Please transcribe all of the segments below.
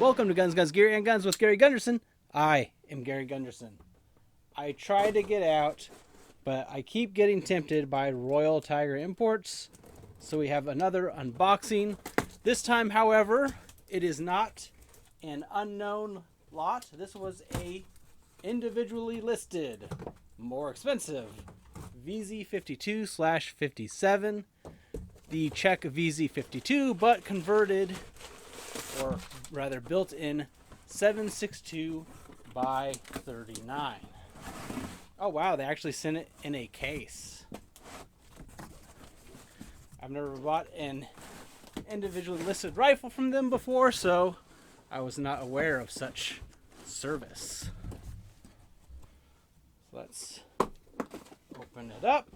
Welcome to Guns, Gear, and Guns with Gary Gunderson. I am Gary Gunderson. I try to get out, but I keep getting tempted by Royal Tiger Imports. So we have another unboxing. This time, however, it is not an unknown lot. This was a individually listed, more expensive VZ52/57. The Czech VZ52, but converted, or rather built in 7.62 by 39. Oh wow, they actually sent it in a case. I've never bought an individually listed rifle from them before, so I was not aware of such service. So let's open it up.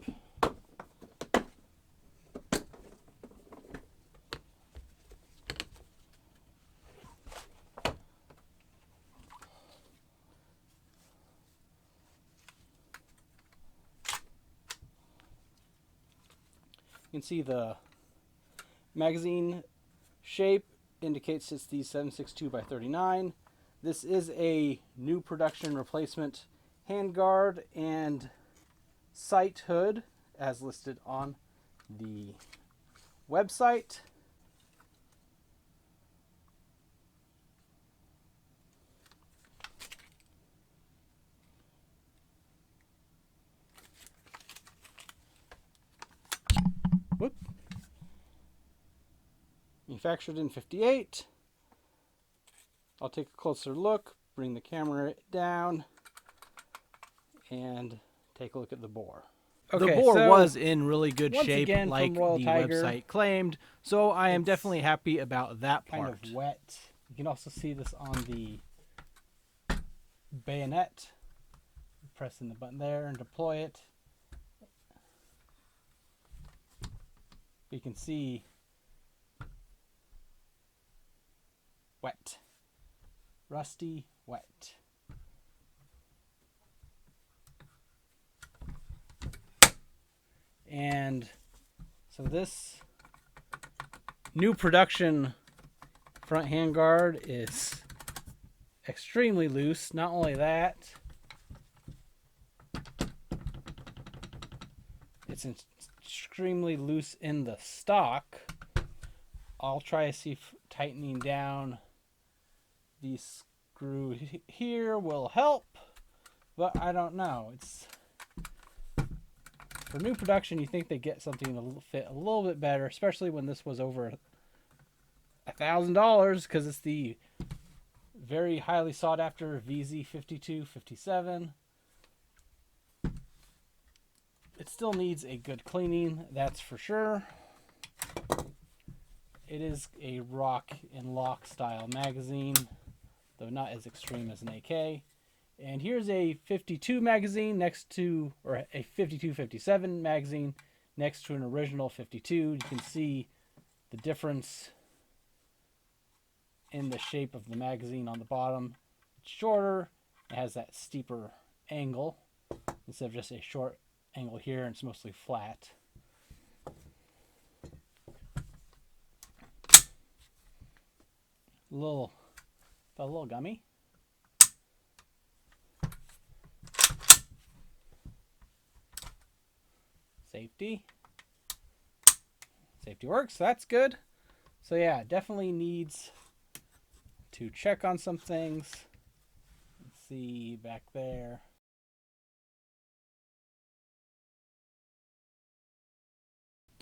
You can see the magazine shape indicates it's the 7.62 by 39. This is a new production replacement handguard and sight hood as listed on the website. Whoop. Manufactured in 58. I'll take a closer look, bring the camera down, and take a look at the bore. Okay, the bore was in really good shape, like the website claimed, so I am definitely happy about that part. Kind of wet. You can also see this on the bayonet. Pressing the button there and deploy it. You can see wet, rusty, wet. And so this new production front handguard is extremely loose. Not only that, it's extremely loose in the stock. I'll try to see if tightening down the screw here will help, but I don't know. It's for new production. You think they get something to fit a little bit better, especially when this was over $1,000, because it's the very highly sought after VZ52/57. It still needs a good cleaning, that's for sure. It is a rock and lock style magazine, though not as extreme as an AK. And here's a 52 magazine next to, or a 52/57 magazine next to an original 52. You can see the difference in the shape of the magazine on the bottom. It's shorter, it has that steeper angle instead of just a short angle here, and it's mostly flat. Felt a little gummy. Safety works, that's good. So yeah, definitely needs to check on some things. Let's see back there.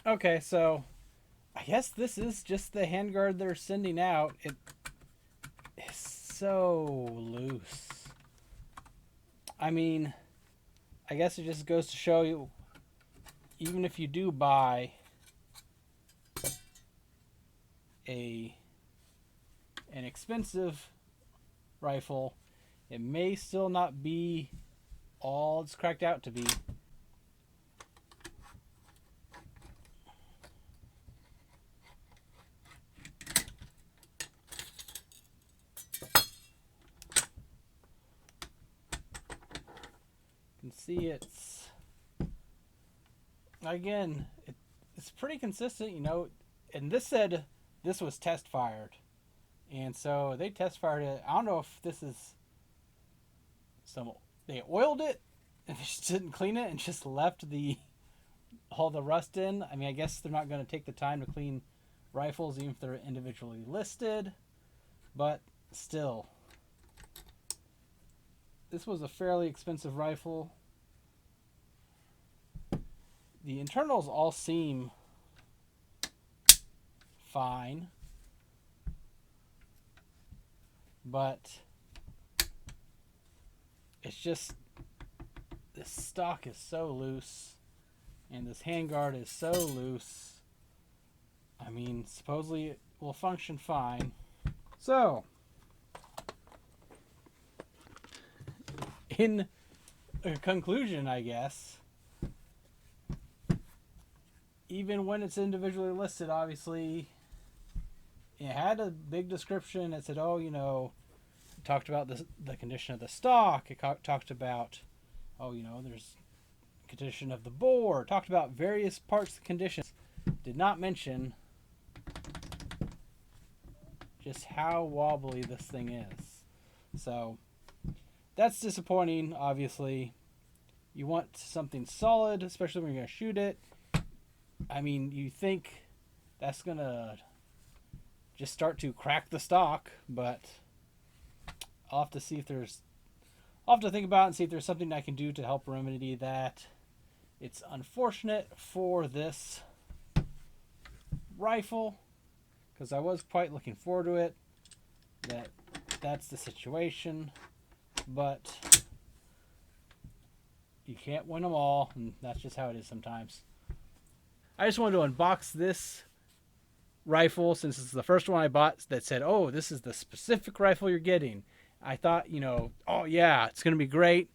Okay, so I guess this is just the handguard they're sending out. It is so loose. I mean, I guess it just goes to show you, even if you do buy an expensive rifle, it may still not be all it's cracked out to be. You can see it's, again, it's pretty consistent, you know, and this said this was test fired. And so they test fired it. I don't know if this is they oiled it and they just didn't clean it and just left all the rust in. I mean, I guess they're not going to take the time to clean rifles even if they're individually listed, but still, this was a fairly expensive rifle. The internals all seem fine, but it's just this stock is so loose and this handguard is so loose. I mean, supposedly it will function fine. So, in conclusion, I guess, even when it's individually listed, obviously, it had a big description. It said, oh, it talked about the condition of the stock. It talked about, there's condition of the bore. It talked about various parts of the conditions. Did not mention just how wobbly this thing is. So that's disappointing, obviously. You want something solid, especially when you're going to shoot it. I mean, you think that's going to just start to crack the stock, but I'll have to see if I'll have to think about it and see if there's something I can do to help remedy that. It's unfortunate for this rifle, because I was quite looking forward to it, that's the situation, but you can't win them all, and that's just how it is sometimes. I just wanted to unbox this rifle since it's the first one I bought that said, oh, this is the specific rifle you're getting. I thought, oh yeah, it's going to be great.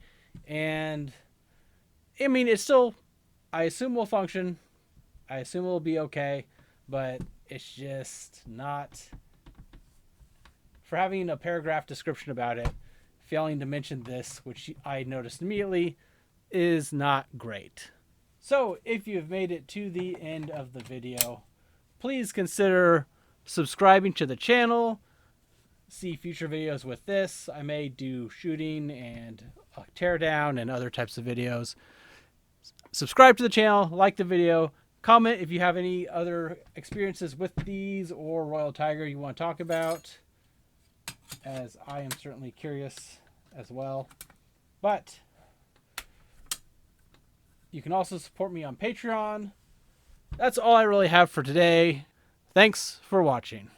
And I mean, it's still, I assume will function. I assume it will be okay, but it's just not, for having a paragraph description about it, failing to mention this, which I noticed immediately, is not great. So if you've made it to the end of the video, please consider subscribing to the channel. See future videos with this. I may do shooting and a teardown and other types of videos. Subscribe to the channel, like the video, comment if you have any other experiences with these or Royal Tiger you want to talk about, as I am certainly curious as well. But you can also support me on Patreon. That's all I really have for today. Thanks for watching.